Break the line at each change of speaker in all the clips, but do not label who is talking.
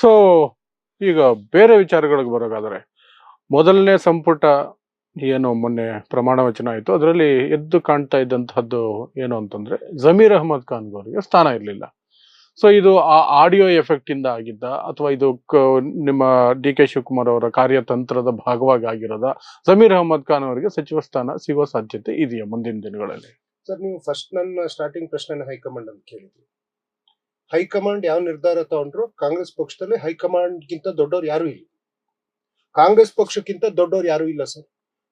So ಈಗ ಬೇರೆ ವಿಚಾರಗಳಿಗೆ ಬರೋದಾದರೆ ಮೊದಲನೇ ಸಂಪುಟ ಏನು ಮೊನ್ನೆ ಪ್ರಮಾಣ ವಚನ ಆಯಿತು. ಅದರಲ್ಲಿ ಎದ್ದು ಕಾಣ್ತಾ ಇದ್ದಂತಹದ್ದು ಏನು ಅಂತಂದ್ರೆ ಜಮೀರ್ ಅಹಮದ್ ಖಾನ್ ಅವರಿಗೆ ಸ್ಥಾನ ಇರಲಿಲ್ಲ. ಸೊ ಇದು ಆ ಆಡಿಯೋ ಎಫೆಕ್ಟ್ ಇಂದ ಆಗಿದ್ದ ಅಥವಾ ಇದು ನಿಮ್ಮ ಡಿ ಕೆ ಶಿವಕುಮಾರ್ ಅವರ ಕಾರ್ಯತಂತ್ರದ ಭಾಗವಾಗಿ ಆಗಿರೋದ? ಜಮೀರ್ ಅಹಮದ್ ಖಾನ್ ಅವರಿಗೆ ಸಚಿವ ಸ್ಥಾನ ಸಿಗುವ ಸಾಧ್ಯತೆ ಇದೆಯಾ ಮುಂದಿನ ದಿನಗಳಲ್ಲಿ?
ಸರ್, ನೀವು ಫಸ್ಟ್ ನನ್ನ ಸ್ಟಾರ್ಟಿಂಗ್ ಪ್ರಶ್ನೆ ಹೈಕಮಾಂಡ್ ಅಂತ ಕೇಳಿದ್ರಿ. ಹೈಕಮಾಂಡ್ ಯಾವ ನಿರ್ಧಾರ ತಗೊಂಡ್ರು, ಕಾಂಗ್ರೆಸ್ ಪಕ್ಷದಲ್ಲಿ ಹೈಕಮಾಂಡ್ ಗಿಂತ ದೊಡ್ಡವ್ರು ಯಾರು ಇಲ್ಲ. ಕಾಂಗ್ರೆಸ್ ಪಕ್ಷಕ್ಕಿಂತ ದೊಡ್ಡವ್ರು ಯಾರು ಇಲ್ಲ ಸರ್.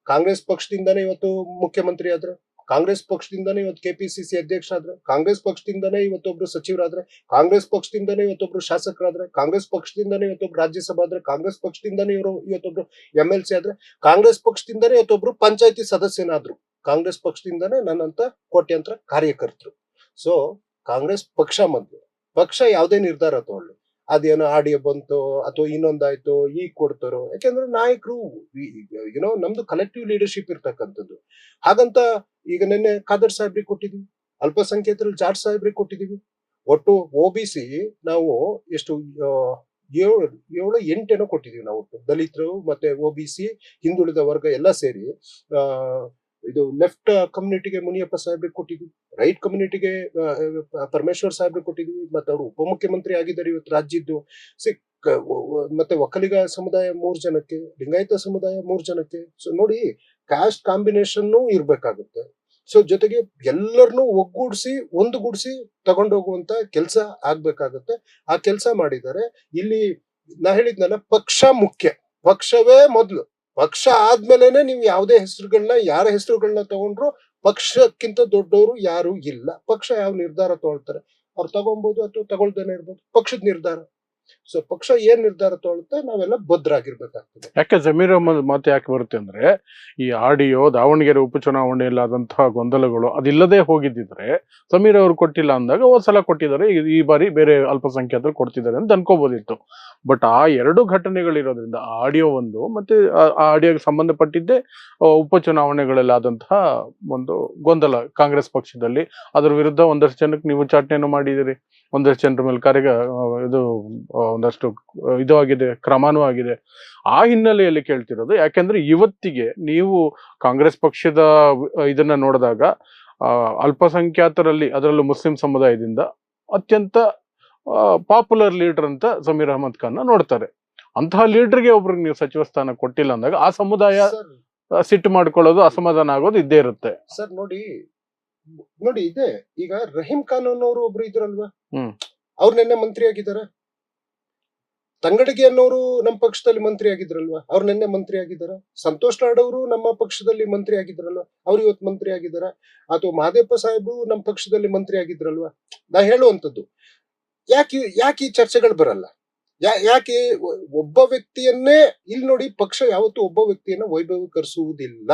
ಕಾಂಗ್ರೆಸ್ ಪಕ್ಷದಿಂದಾನೇ ಇವತ್ತು ಮುಖ್ಯಮಂತ್ರಿ ಆದ್ರೆ, ಕಾಂಗ್ರೆಸ್ ಪಕ್ಷದಿಂದಾನೇ ಇವತ್ತು ಕೆಪಿಸಿಸಿ ಅಧ್ಯಕ್ಷ ಆದ್ರೆ, ಕಾಂಗ್ರೆಸ್ ಪಕ್ಷದಿಂದಾನೇ ಇವತ್ತೊಬ್ರು ಸಚಿವರಾದ್ರೆ, ಕಾಂಗ್ರೆಸ್ ಪಕ್ಷದಿಂದಾನೇ ಇವತ್ತೊಬ್ರು ಶಾಸಕರಾದ್ರೆ, ಕಾಂಗ್ರೆಸ್ ಪಕ್ಷದಿಂದಾನೇ ಇವತ್ತೊಬ್ರು ರಾಜ್ಯಸಭಾ ಆದ್ರೆ, ಕಾಂಗ್ರೆಸ್ ಪಕ್ಷದಿಂದಾನೇ ಇವರು ಇವತ್ತೊಬ್ರು MLC ಆದ್ರೆ, ಕಾಂಗ್ರೆಸ್ ಪಕ್ಷದಿಂದಾನೇ ಇವತ್ತೊಬ್ರು ಪಂಚಾಯತಿ ಸದಸ್ಯನಾದ್ರು, ಕಾಂಗ್ರೆಸ್ ಪಕ್ಷದಿಂದಾನೇ ನನ್ನಂತ ಕೋಟ್ಯಾಂತರ ಕಾರ್ಯಕರ್ತರು. ಸೊ ಕಾಂಗ್ರೆಸ್ ಪಕ್ಷ ಮೊದಲು, ಪಕ್ಷ ಯಾವುದೇ ನಿರ್ಧಾರ ತಗೊಳ್ಳಿ, ಅದೇನೋ ಆಡಿಯೋ ಬಂತು ಅಥವಾ ಇನ್ನೊಂದಾಯ್ತು ಈಗ ಕೊಡ್ತಾರೋ, ಯಾಕೆಂದ್ರೆ ನಾಯಕರು ನಮ್ದು ಕಲೆಕ್ಟಿವ್ ಲೀಡರ್ಶಿಪ್ ಇರ್ತಕ್ಕಂಥದ್ದು. ಹಾಗಂತ ಈಗ ನಿನ್ನೆ ಖಾದರ್ ಸಾಹೇಬ್ರಿಗೆ ಕೊಟ್ಟಿದ್ವಿ, ಅಲ್ಪಸಂಖ್ಯಾತರಲ್ಲಿ ಜಾಟ್ ಸಾಹೇಬ್ರಿಗೆ ಕೊಟ್ಟಿದೀವಿ. ಒಟ್ಟು OBC ನಾವು ಎಷ್ಟು 7-8 ಕೊಟ್ಟಿದೀವಿ ನಾವು. ಒಟ್ಟು ದಲಿತರು ಮತ್ತೆ OBC ಹಿಂದುಳಿದ ವರ್ಗ ಎಲ್ಲ ಸೇರಿ ಇದು ಲೆಫ್ಟ್ ಕಮ್ಯುನಿಟಿಗೆ ಮುನಿಯಪ್ಪ ಸಾಹೇಬ್ರಿಗೆ ಕೊಟ್ಟಿದ್ವಿ, ರೈಟ್ ಕಮ್ಯುನಿಟಿಗೆ ಪರಮೇಶ್ವರ್ ಸಾಹೇಬ್ರಿಗೆ ಕೊಟ್ಟಿದ್ವಿ, ಮತ್ತೆ ಅವರು ಉಪಮುಖ್ಯಮಂತ್ರಿ ಆಗಿದ್ದಾರೆ ಇವತ್ತು ರಾಜ್ಯದ್ದು. ಮತ್ತೆ ಒಕ್ಕಲಿಗ ಸಮುದಾಯ 3 ಜನಕ್ಕೆ, ಲಿಂಗಾಯತ ಸಮುದಾಯ 3 ಜನಕ್ಕೆ. ಸೊ ನೋಡಿ, ಕಾಸ್ಟ್ ಕಾಂಬಿನೇಷನ್ ಇರ್ಬೇಕಾಗುತ್ತೆ. ಸೊ ಜೊತೆಗೆ ಎಲ್ಲರನ್ನೂ ಒಂದುಗೂಡಿಸಿ ತಗೊಂಡೋಗುವಂತ ಕೆಲಸ ಆಗ್ಬೇಕಾಗುತ್ತೆ. ಆ ಕೆಲಸ ಮಾಡಿದ್ದಾರೆ. ಇಲ್ಲಿ ನಾ ಹೇಳಿದ್ನಲ್ಲ, ಪಕ್ಷ ಮುಖ್ಯ, ಪಕ್ಷವೇ ಮೊದಲು. ಪಕ್ಷ ಆದ್ಮೇಲೆನೆ ನೀವು ಯಾವುದೇ ಹೆಸರುಗಳನ್ನ, ಯಾರ ಹೆಸರುಗಳನ್ನ ತಗೊಂಡ್ರು ಪಕ್ಷಕ್ಕಿಂತ ದೊಡ್ಡವರು ಯಾರು ಇಲ್ಲ. ಪಕ್ಷ ಯಾವ ನಿರ್ಧಾರ ತಗೊಳ್ತಾರೆ ಅವ್ರು ತಗೊಬಹುದು ಅಥವಾ ತಗೊಳ್ದೇನೆ ಇರ್ಬೋದು, ಪಕ್ಷದ ನಿರ್ಧಾರ. ಸೊ ಪಕ್ಷ ಏನ್ ನಿರ್ಧಾರ ತಗೊಳುತ್ತೆ ನಾವೆಲ್ಲ ಭದ್ರಾಗಿರ್ಬೇಕಾಗ್ತದೆ.
ಯಾಕೆ ಜಮೀರ್ ಅಹಮದ್ ಮಾತು ಯಾಕೆ ಬರುತ್ತೆ ಅಂದ್ರೆ, ಈ ಆಡಿಯೋ ದಾವಣಗೆರೆ ಉಪಚುನಾವಣೆಯಲ್ಲಿ ಆದಂತಹ ಗೊಂದಲಗಳು ಅದಿಲ್ಲದೆ ಹೋಗಿದ್ದಿದ್ರೆ ಜಮೀರ್ ಅವರು ಕೊಟ್ಟಿಲ್ಲ ಅಂದಾಗ ಹೋದ್ಸಲ ಕೊಟ್ಟಿದ್ದಾರೆ, ಈ ಬಾರಿ ಬೇರೆ ಅಲ್ಪಸಂಖ್ಯಾತರು ಕೊಡ್ತಿದ್ದಾರೆ ಅಂತ ಅನ್ಕೋಬಹುದಿತ್ತು. ಬಟ್ ಆ 2 ಘಟನೆಗಳಿರೋದ್ರಿಂದ ಆಡಿಯೋ ಒಂದು ಮತ್ತೆ ಆ ಆಡಿಯೋಗೆ ಸಂಬಂಧಪಟ್ಟಿದ್ದೇ ಉಪಚುನಾವಣೆಗಳಲ್ಲಿ ಆದಂತಹ ಒಂದು ಗೊಂದಲ ಕಾಂಗ್ರೆಸ್ ಪಕ್ಷದಲ್ಲಿ. ಅದ್ರ ವಿರುದ್ಧ ಒಂದಷ್ಟು ಜನಕ್ಕೆ ನೀವು ಉಚ್ಚಾಟನೆಯನ್ನು ಮಾಡಿದಿರಿ, ಒಂದಷ್ಟು ಜನರ ಮೇಲೆ ಇದು ಒಂದಷ್ಟು ಇದು ಆಗಿದೆ, ಕ್ರಮನೂ ಆಗಿದೆ. ಆ ಹಿನ್ನೆಲೆಯಲ್ಲಿ ಕೇಳ್ತಿರೋದು, ಯಾಕೆಂದ್ರೆ ಇವತ್ತಿಗೆ ನೀವು ಕಾಂಗ್ರೆಸ್ ಪಕ್ಷದ ಇದನ್ನ ನೋಡಿದಾಗ ಅಲ್ಪಸಂಖ್ಯಾತರಲ್ಲಿ, ಅದರಲ್ಲೂ ಮುಸ್ಲಿಂ ಸಮುದಾಯದಿಂದ ಅತ್ಯಂತ ಪಾಪ್ಯುಲರ್ ಲೀಡರ್ ಅಂತ ಜಮೀರ್ ಅಹಮದ್ ಖಾನ್ ನೋಡ್ತಾರೆ. ಅಂತಹ ಲೀಡರ್ಗೆ ಒಬ್ರಿಗೆ ನೀವು ಸಚಿವ ಸ್ಥಾನ ಕೊಟ್ಟಿಲ್ಲ ಅಂದಾಗ ಆ ಸಮುದಾಯ ಸಿಟ್ಟು ಮಾಡ್ಕೊಳ್ಳೋದು, ಅಸಮಾಧಾನ ಆಗೋದು ಇದ್ದೇ ಇರುತ್ತೆ.
ಸರ್ ನೋಡಿ ಇದೆ. ಈಗ ರಹೀಂ ಖಾನ್ ಅನ್ನೋರು ಒಬ್ರು ಇದ್ರಲ್ವಾ, ಅವ್ರು ನಿನ್ನೆ ಮಂತ್ರಿ ಆಗಿದ್ದಾರೆ. ತಂಗಡಗಿ ಅನ್ನೋರು ನಮ್ಮ ಪಕ್ಷದಲ್ಲಿ ಮಂತ್ರಿ ಆಗಿದ್ರಲ್ವಾ, ಅವ್ರು ನಿನ್ನೆ ಮಂತ್ರಿ ಆಗಿದ್ದಾರೆ. ಸಂತೋಷ್ ಲಾಡ್ ಅವರು ನಮ್ಮ ಪಕ್ಷದಲ್ಲಿ ಮಂತ್ರಿ ಆಗಿದ್ರಲ್ವಾ, ಅವ್ರು ಇವತ್ತು ಮಂತ್ರಿ ಆಗಿದ್ದಾರೆ. ಅಥವಾ ಮಹದೇವಪ್ಪ ಸಾಹೇಬರು ನಮ್ಮ ಪಕ್ಷದಲ್ಲಿ ಮಂತ್ರಿ ಆಗಿದ್ರಲ್ವಾ. ನಾ ಹೇಳುವಂಥದ್ದು, ಯಾಕೆ ಈ ಚರ್ಚೆಗಳು ಬರಲ್ಲ? ಯಾಕೆ ಒಬ್ಬ ವ್ಯಕ್ತಿಯನ್ನೇ ಇಲ್ಲಿ ನೋಡಿ, ಪಕ್ಷ ಯಾವತ್ತೂ ಒಬ್ಬ ವ್ಯಕ್ತಿಯನ್ನ ವೈಭವೀಕರಿಸುವುದಿಲ್ಲ.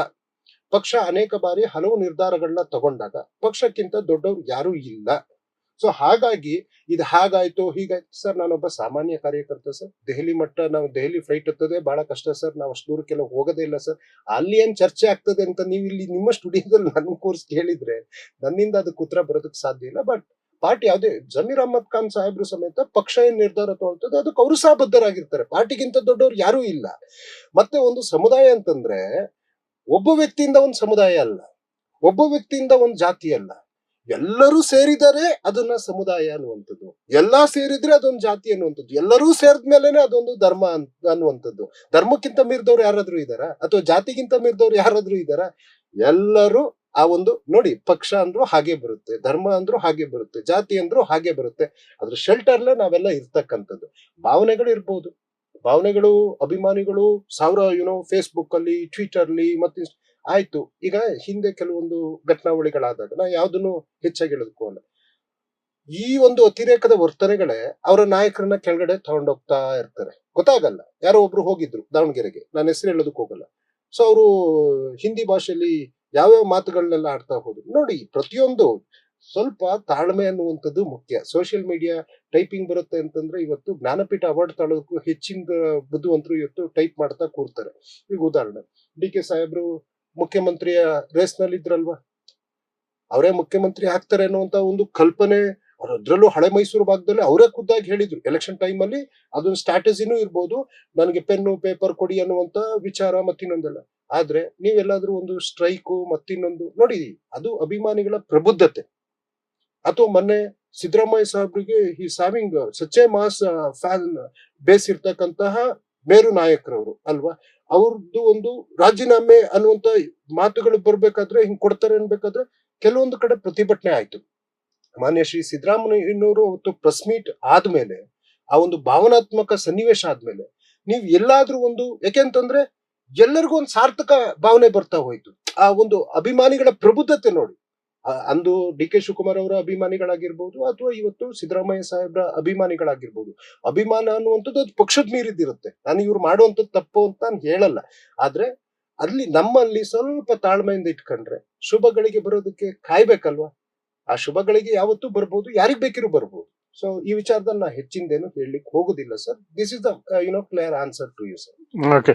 ಪಕ್ಷ ಅನೇಕ ಬಾರಿ ಹಲವು ನಿರ್ಧಾರಗಳನ್ನ ತಗೊಂಡಾಗ ಪಕ್ಷಕ್ಕಿಂತ ದೊಡ್ಡವ್ರು ಯಾರೂ ಇಲ್ಲ. ಸೊ ಹಾಗಾಗಿ ಇದು ಹಾಗಾಯ್ತು ಹೀಗಾಯ್ತು. ಸರ್, ನಾನೊಬ್ಬ ಸಾಮಾನ್ಯ ಕಾರ್ಯಕರ್ತ ಸರ್. ದೆಹಲಿ ನಾವು ದೆಹಲಿ ಫ್ಲೈಟ್ ಹತ್ತೋದೇ ಬಹಳ ಕಷ್ಟ ಸರ್. ನಾವು ಅಷ್ಟು ದೂರಕ್ಕೆಲ್ಲ ಹೋಗೋದೇ ಇಲ್ಲ ಸರ್. ಅಲ್ಲಿ ಏನ್ ಚರ್ಚೆ ಆಗ್ತದೆ ಅಂತ ನೀವು ಇಲ್ಲಿ ನಿಮ್ಮ ಸ್ಟುಡಿಯೋದಲ್ಲಿ ನನ್ನ ಕೋರ್ಸ್ ಕೇಳಿದ್ರೆ ನನ್ನಿಂದ ಅದಕ್ಕೆ ಉತ್ತರ ಬರೋದಕ್ಕೆ ಸಾಧ್ಯ ಇಲ್ಲ. ಬಟ್ ಪಾರ್ಟಿ ಯಾವುದೇ, ಜಮೀರ್ ಅಹಮದ್ ಖಾನ್ ಸಾಹೇಬ್ರು ಸಮೇತ ಪಕ್ಷ ಏನ್ ನಿರ್ಧಾರ ತಗೊಳ್ತದೆ ಅದಕ್ಕೆ ಅವರು ಸಹ ಬದ್ಧರಾಗಿರ್ತಾರೆ. ಪಾರ್ಟಿಗಿಂತ ದೊಡ್ಡವ್ರು ಯಾರೂ ಇಲ್ಲ. ಮತ್ತೆ ಒಂದು ಸಮುದಾಯ ಅಂತಂದ್ರೆ ಒಬ್ಬ ವ್ಯಕ್ತಿಯಿಂದ ಒಂದು ಸಮುದಾಯ ಅಲ್ಲ, ಒಬ್ಬ ವ್ಯಕ್ತಿಯಿಂದ ಒಂದು ಜಾತಿ ಅಲ್ಲ. ಎಲ್ಲರೂ ಸೇರಿದರೆ ಅದನ್ನ ಸಮುದಾಯ ಅನ್ನುವಂಥದ್ದು, ಎಲ್ಲಾ ಸೇರಿದ್ರೆ ಅದೊಂದು ಜಾತಿ ಅನ್ನುವಂಥದ್ದು, ಎಲ್ಲರೂ ಸೇರಿದ್ಮೇಲೆನೆ ಅದೊಂದು ಧರ್ಮ ಅನ್ನುವಂಥದ್ದು. ಧರ್ಮಕ್ಕಿಂತ ಮೀರಿದವ್ರು ಯಾರಾದ್ರೂ ಇದಾರ ಅಥವಾ ಜಾತಿಗಿಂತ ಮೀರಿದವ್ರು ಯಾರಾದ್ರೂ ಇದಾರ? ಎಲ್ಲರೂ ಆ ಒಂದು ನೋಡಿ, ಪಕ್ಷ ಅಂದ್ರೂ ಹಾಗೆ ಬರುತ್ತೆ, ಧರ್ಮ ಅಂದ್ರೂ ಹಾಗೆ ಬರುತ್ತೆ, ಜಾತಿ ಅಂದ್ರೂ ಹಾಗೆ ಬರುತ್ತೆ. ಅದ್ರ ಶೆಲ್ಟರ್ಲೆ ನಾವೆಲ್ಲ ಇರ್ತಕ್ಕಂಥದ್ದು. ಭಾವನೆಗಳು ಇರ್ಬೋದು, ಭಾವನೆಗಳು, ಅಭಿಮಾನಿಗಳು ಸಾವಿರ ಫೇಸ್ಬುಕ್ ಅಲ್ಲಿ, ಟ್ವಿಟರ್ ಅಲ್ಲಿ ಮತ್ತೆ ಆಯ್ತು. ಈಗ ಹಿಂದೆ ಕೆಲವೊಂದು ಘಟನಾವಳಿಗಳಾದಾಗ ನಾ ಯಾವ್ದನ್ನು ಹೆಚ್ಚಾಗಿ ಹೇಳೋದಕ್ಕೂ ಈ ಒಂದು ಅತಿರೇಕದ ವರ್ತನೆಗಳೇ ಅವರ ನಾಯಕರನ್ನ ಕೆಳಗಡೆ ತಗೊಂಡೋಗ್ತಾ ಇರ್ತಾರೆ. ಗೊತ್ತಾಗಲ್ಲ. ಯಾರೋ ಒಬ್ರು ಹೋಗಿದ್ರು ದಾವಣಗೆರೆಗೆ, ನಾನು ಹೆಸರು ಹೇಳೋದಕ್ಕೆ ಹೋಗಲ್ಲ. ಸೊ ಅವರು ಹಿಂದಿ ಭಾಷೆಯಲ್ಲಿ ಯಾವ್ಯಾವ ಮಾತುಗಳನ್ನೆಲ್ಲ ಆಡ್ತಾ ಹೋದ್ರು. ನೋಡಿ, ಪ್ರತಿಯೊಂದು ಸ್ವಲ್ಪ ತಾಳ್ಮೆ ಅನ್ನುವಂಥದ್ದು ಮುಖ್ಯ. ಸೋಷಿಯಲ್ ಮೀಡಿಯಾ ಟೈಪಿಂಗ್ ಬರುತ್ತೆ ಅಂತಂದ್ರೆ ಇವತ್ತು ಜ್ಞಾನಪೀಠ ಅವಾರ್ಡ್ ತಾಳೋದಕ್ಕೂ ಹೆಚ್ಚಿನ ಬುದ್ಧಿವಂತರು ಇವತ್ತು ಟೈಪ್ ಮಾಡ್ತಾ ಕೂರ್ತಾರೆ. ಈಗ ಉದಾಹರಣೆ, DK ಸಾಹೇಬ್ರು ಮುಖ್ಯಮಂತ್ರಿಯ ರೇಸ್ ನಲ್ಲಿ ಇದ್ರಲ್ವಾ, ಅವರೇ ಮುಖ್ಯಮಂತ್ರಿ ಆಗ್ತಾರೆ ಅನ್ನುವಂತ ಒಂದು ಕಲ್ಪನೆ ಅದ್ರಲ್ಲೂ ಹಳೆ ಮೈಸೂರು ಭಾಗದಲ್ಲಿ ಅವರೇ ಖುದ್ದಾಗಿ ಹೇಳಿದ್ರು ಎಲೆಕ್ಷನ್ ಟೈಮ್ ಅಲ್ಲಿ ಅದೊಂದು ಸ್ಟ್ರಾಟಜಿನೂ ಇರ್ಬೋದು, ನನಗೆ ಪೆನ್ನು ಪೇಪರ್ ಕೊಡಿ ಅನ್ನುವಂತ ವಿಚಾರ ಮತ್ತಿನ್ನೊಂದೆಲ್ಲ. ಆದ್ರೆ ನೀವೆಲ್ಲಾದ್ರೂ ಒಂದು ಸ್ಟ್ರೈಕು ಮತ್ತಿನ್ನೊಂದು ನೋಡಿ, ಅದು ಅಭಿಮಾನಿಗಳ ಪ್ರಬುದ್ಧತೆ. ಅಥವಾ ಮೊನ್ನೆ ಸಿದ್ದರಾಮಯ್ಯ ಸಾಹೇಬ್ರಿಗೆ is having such a mass fan base ಇರ್ತಕ್ಕಂತಹ ಮೇರು ನಾಯಕರವರು ಅಲ್ವಾ, ಅವ್ರದ್ದು ಒಂದು ರಾಜೀನಾಮೆ ಅನ್ನುವಂತ ಮಾತುಗಳು ಬರ್ಬೇಕಾದ್ರೆ ಹಿಂಗ್ ಕೊಡ್ತಾರೆ ಅನ್ಬೇಕಾದ್ರೆ ಕೆಲವೊಂದು ಕಡೆ ಪ್ರತಿಭಟನೆ ಆಯ್ತು. ಮಾನ್ಯ ಶ್ರೀ ಸಿದ್ದರಾಮಯ್ಯನವರು ಅವತ್ತು ಪ್ರೆಸ್ ಮೀಟ್ ಆದ್ಮೇಲೆ, ಆ ಒಂದು ಭಾವನಾತ್ಮಕ ಸನ್ನಿವೇಶ ಆದ್ಮೇಲೆ ನೀವ್ ಎಲ್ಲಾದ್ರೂ ಒಂದು, ಯಾಕೆಂತಂದ್ರೆ ಎಲ್ಲರಿಗೂ ಒಂದು ಸಾರ್ಥಕ ಭಾವನೆ ಬರ್ತಾ ಹೋಯ್ತು. ಆ ಒಂದು ಅಭಿಮಾನಿಗಳ ಪ್ರಬುದ್ಧತೆ ನೋಡಿ, ಅಂದು ಡಿ ಕೆ ಶಿವಕುಮಾರ್ ಅವರ ಅಭಿಮಾನಿಗಳಾಗಿರ್ಬೋದು ಅಥವಾ ಇವತ್ತು ಸಿದ್ದರಾಮಯ್ಯ ಸಾಹೇಬ್ರ ಅಭಿಮಾನಿಗಳಾಗಿರ್ಬೋದು, ಅಭಿಮಾನ ಅನ್ನುವಂಥದ್ದು ಅದು ಪಕ್ಷದ ಮೀರಿದ್ದಿರುತ್ತೆ. ನಾನು ಇವ್ರು ಮಾಡುವಂಥದ್ದು ತಪ್ಪು ಅಂತ ನಾನು ಹೇಳಲ್ಲ. ಆದ್ರೆ ಅಲ್ಲಿ ನಮ್ಮಲ್ಲಿ ಸ್ವಲ್ಪ ತಾಳ್ಮೆಯಿಂದ ಇಟ್ಕೊಂಡ್ರೆ ಶುಭಗಳಿಗೆ ಬರೋದಕ್ಕೆ ಕಾಯ್ಬೇಕಲ್ವಾ. ಆ ಶುಭಗಳಿಗೆ ಯಾವತ್ತೂ ಬರ್ಬೋದು, ಯಾರಿಗ್ ಬೇಕಿರೂ ಬರ್ಬೋದು. ಸೊ ಈ ವಿಚಾರದಲ್ಲಿ ನಾ ಹೆಚ್ಚಿಂದೇನು ಹೇಳಲಿಕ್ಕೆ ಹೋಗುದಿಲ್ಲ sir. This is the clear answer to you sir.
Okay.